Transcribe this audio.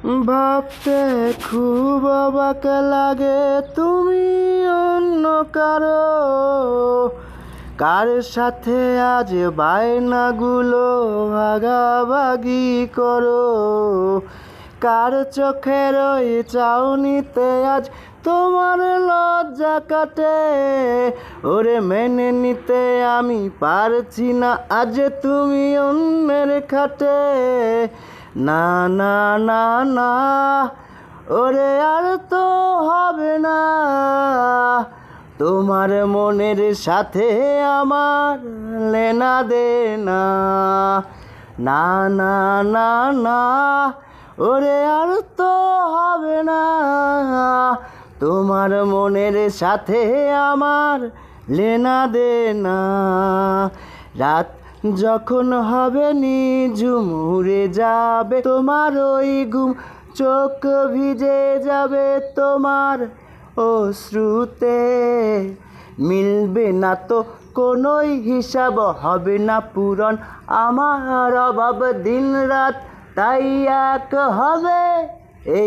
ভাবতে খুব অবাক লাগে তুমি অন্য কার সাথে আজ বায়নাগুলো ভাগাভাগি করো, কার চোখের ওই চাউনিতে আজ তোমার লজ্জা কাটে। ওরে মেনে নিতে আমি পারছি না আজ তুমি অন্যের খাটে। না না না না, ওরে আর তো হবে না, তোমার মনের সাথে আমার লেনা দেনা। না না না না, ওরে আর তো হবে না, তোমার মনের সাথে আমার লেনা দেনা। রাত যখন হবে নিঝুম উড়ে যাবে তোমার ওই ঘুম, চোখ ভিজে যাবে তোমার অশ্রুতে। মিলবে না তো কোনোই হিসাব, হবে না পূরণ আমার অভাব দিন রাত, তাই এক হবে এই